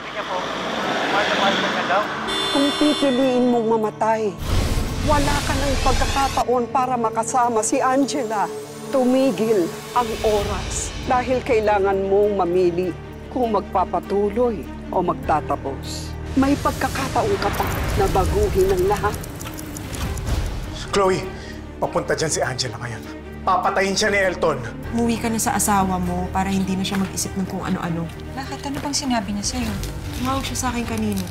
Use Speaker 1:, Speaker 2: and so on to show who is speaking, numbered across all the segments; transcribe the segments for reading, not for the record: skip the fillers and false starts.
Speaker 1: Sabi niya po, mahal na mahal ka daw.
Speaker 2: Kung pipiliin mong mamatay, wala ka ng pagkakataon para makasama si Angela. Tumigil ang oras dahil kailangan mong mamili kung magpapatuloy o magtatapos. May pagkakataon ka pa na baguhin ang lahat.
Speaker 3: Chloe, papunta dyan si Angela ngayon. Papatayin siya ni Elton.
Speaker 4: Umuwi ka na sa asawa mo para hindi na siya mag-isip ng kung ano-ano.
Speaker 5: Bakit? Ano bang sinabi niya sa'yo?
Speaker 4: Tumawag siya sa akin kanina.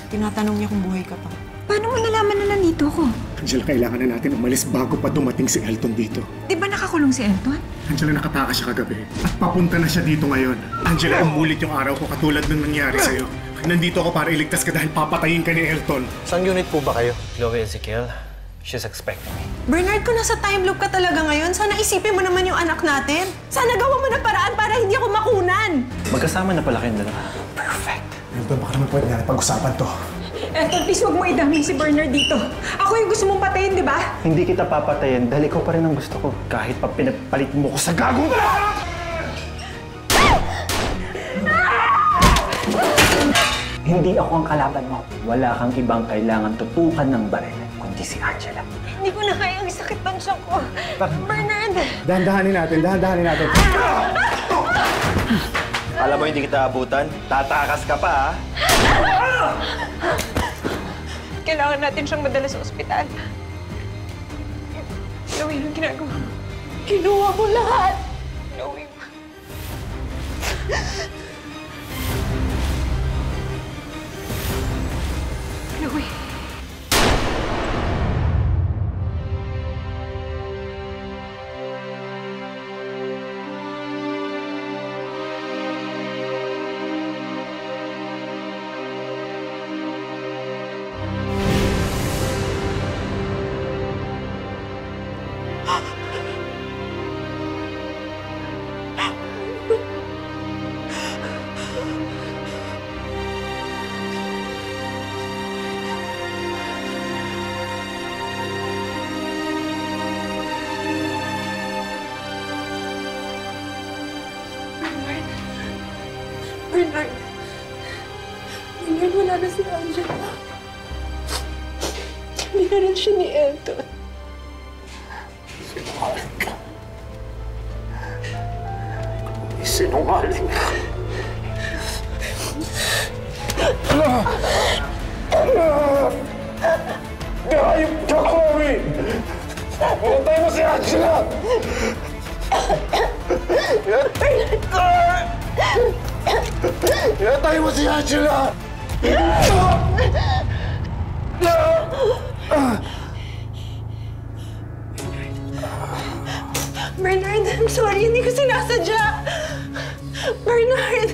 Speaker 4: Tinatanong niya kung buhay ka pa.
Speaker 5: Paano mo nalaman na nandito ko?
Speaker 3: Angela, kailangan na natin umalis bago pa dumating si Elton dito.
Speaker 5: Di ba nakakulong si Elton?
Speaker 3: Angela, nakatakas siya kagabi. At papunta na siya dito ngayon. Angela, umulit yung araw ko katulad ng nangyari sa'yo. Nandito ako para iligtas ka dahil papatayin ka ni Elton.
Speaker 1: Saan unit po ba kayo? Chloe Ezekiel, she's expecting me.
Speaker 4: Bernard, kung nasa time loop ka talaga ngayon, sana isipin mo naman yung anak natin. Sana gawa mo na paraan para hindi ako makunan.
Speaker 1: Magkasama na pala kayong dalawa. Perfect.
Speaker 3: Elton, baka naman pwede natin pag-usapan to.
Speaker 5: Elton, please huwag mo idamay si Bernard dito. Ako yung gusto mong patayin, di ba?
Speaker 1: Hindi kita papatayin dahil ikaw pa rin ang gusto ko. Kahit pa pinapalit mo ko sa gagong Hindi ako ang kalaban mo. Wala kang ibang kailangan tutukan ng baril kundi si Angela.
Speaker 5: Hindi ko na kaya ang sakit ng tiyan ko. Bernard!
Speaker 3: Dahan-dahanin natin.
Speaker 1: Alam mo, hindi kita abutan. Tatakas ka pa, ha?
Speaker 5: Kailangan natin siyang madala sa ospital. Chloe, anong ginagawa mo? Kinuha mo lahat! Chloe. Chloe. Bernard, wala na si Angela. Hindi na rin siya ni Elton.
Speaker 3: Sinungaling ka. Sinungaling ka. Gayip ka, Chloe! Pinatay mo si Angela! Pinatay mo si Angela!
Speaker 5: Bernard, I'm sorry. Hindi ko sinasadya. Bernard!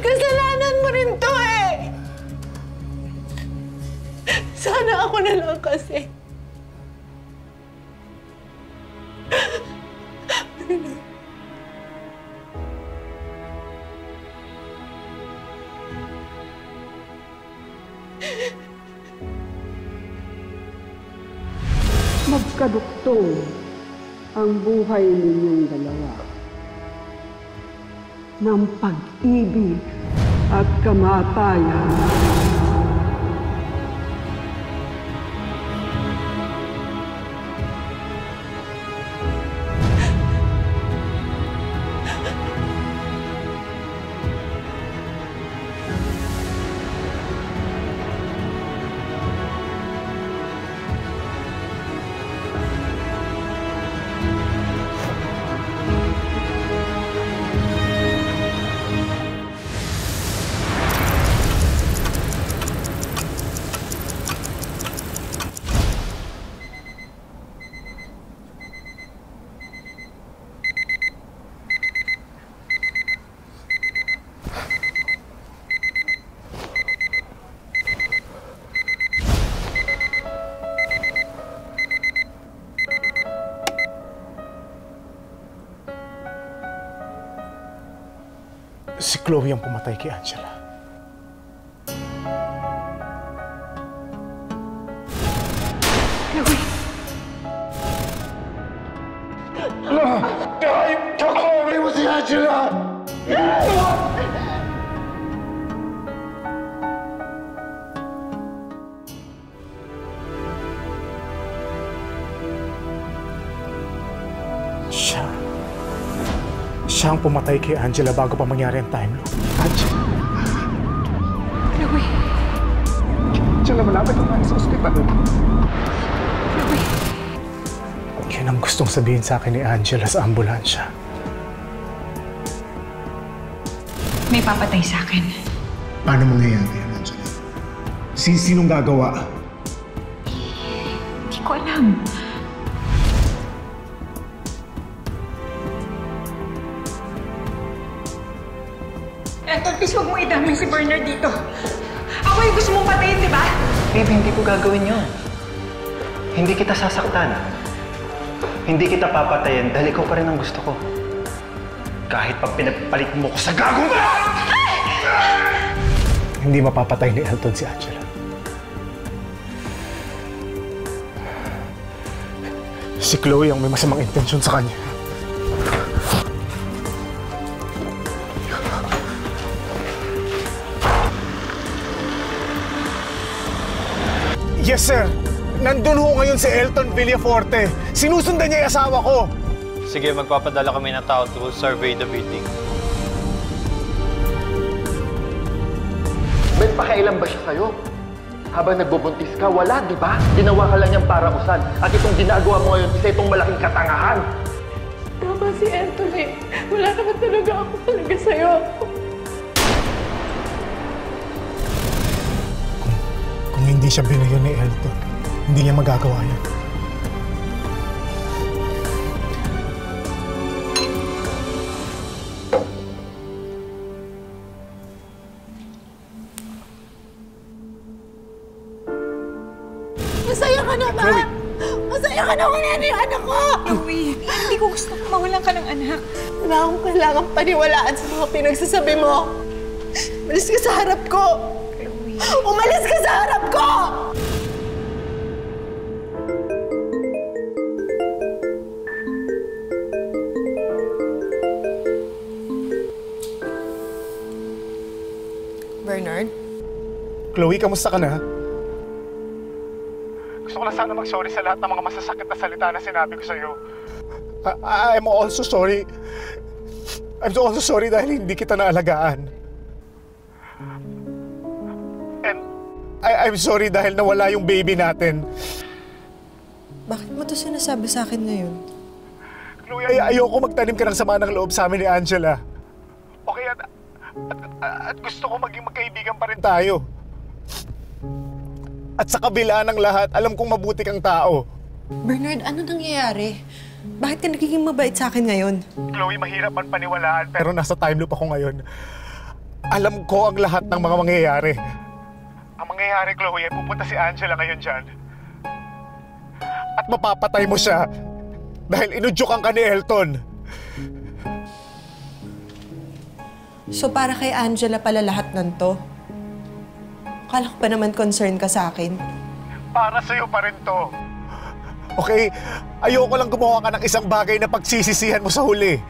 Speaker 5: Kasalanan mo rin to eh! Sana ako na lang kasi. Bernard.
Speaker 2: Magkaduktong ang buhay ninyong dalawa ng pag-ibig at kamatayan.
Speaker 3: Si Chloe ang pumatay kay Angela.
Speaker 5: Chloe!
Speaker 3: Kahit ka, Chloe mo si Angela! siya ang pumatay kay Angela bago pa mangyari ang time loop. Angela!
Speaker 5: Chloe!
Speaker 3: Angela, malapit na tayo sa ospital.
Speaker 5: Chloe!
Speaker 3: Yun ang gustong sabihin sa akin ni Angela sa ambulansya.
Speaker 5: May papatay sa akin.
Speaker 3: Paano mangyayari yan, Angela? Sinong gagawa?
Speaker 5: Hindi ko alam. Anton, please huwag mo idamay si Bernard dito. Ako yung gusto mong patayin, di ba?
Speaker 1: Babe, hindi ko gagawin yun. Hindi kita sasaktan. Hindi kita papatayin dahil ikaw pa rin ang gusto ko. Kahit pag pinagpalit mo ko sa gagong ba! Hindi mapapatay ni Elton si Angela. Si Chloe ang may masamang intensyon sa kanya. Yes, sir. Nandun ho ngayon si Elton Villaforte. Sinusundan niya yung asawa ko.
Speaker 6: Sige, magpapadala kami ng tao to survey the building.
Speaker 7: May pakailan ba siya sa'yo? Habang nagbubuntis ka, wala, di ba? Ginawa ka lang niyang parausan. At itong ginagawa mo ngayon, isa itong malaking katangahan.
Speaker 5: Tama si Anthony. Wala naman talaga ako talaga sa'yo.
Speaker 3: Kung hindi siya binayo ni Elton, hindi niya magagawa yan.
Speaker 4: Masaya ka na ba? Masaya ka na wala na yung anak ko!
Speaker 5: Chloe, hindi ko gusto mawalan ka ng anak.
Speaker 4: Wala akong kailangang paniwalaan sa mga pinagsasabi mo. Umalis ka sa harap ko!
Speaker 5: Chloe.
Speaker 4: Umalis ka sa harap ko! Bernard?
Speaker 3: Chloe, kamusta ka na? Gusto ko lang sana mag-sorry sa lahat ng mga masasakit na salita na sinabi ko sa'yo. I'm also sorry. I'm also sorry dahil hindi kita naalagaan. And I'm sorry dahil nawala yung baby natin.
Speaker 4: Bakit mo to sinasabi sa akin ngayon?
Speaker 3: Chloe, ayoko magtanim ka ng sama ng loob sa amin ni Angela. Okay, at gusto ko maging magkaibigan pa rin tayo. At sa kabila ng lahat, alam kong mabuti kang tao.
Speaker 4: Bernard, ano nangyayari? Bakit ka nagiging mabait sa akin ngayon?
Speaker 3: Chloe, mahirap man paniwalaan pero nasa time loop ako ngayon. Alam ko ang lahat ng mga mangyayari. Ang mangyayari, Chloe, ay pupunta si Angela ngayon dyan. At mapapatay mo siya dahil inudyukan ka ni Elton.
Speaker 4: So para kay Angela pala lahat ng to? Akala ko pa naman concerned ka sa akin.
Speaker 3: Para sa'yo pa rin to. Okay, ayoko lang gumawa ka ng isang bagay na pagsisisihan mo sa huli.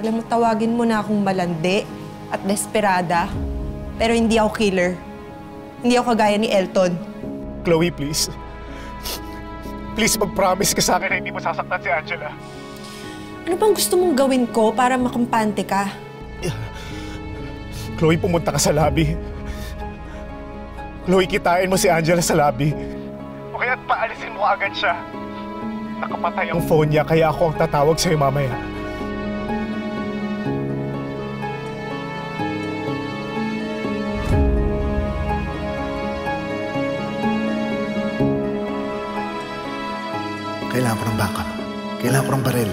Speaker 4: Alam mo, tawagin mo na akong malandi at desperada. Pero hindi ako killer. Hindi ako kagaya ni Elton.
Speaker 3: Chloe, please. Please mag-promise ka sa akin na hindi mo sasaktan si Angela.
Speaker 4: Ano bang gusto mong gawin ko para makampante ka?
Speaker 3: Chloe, pumunta ka sa lobby. Chloe, kitain mo si Angela sa lobby. O kaya't paalisin mo agad siya. Nakapatay ang phone niya, kaya ako ang tatawag sa'yo mamaya.
Speaker 8: Kailangan ko ng backup. Kailangan ko ng baril.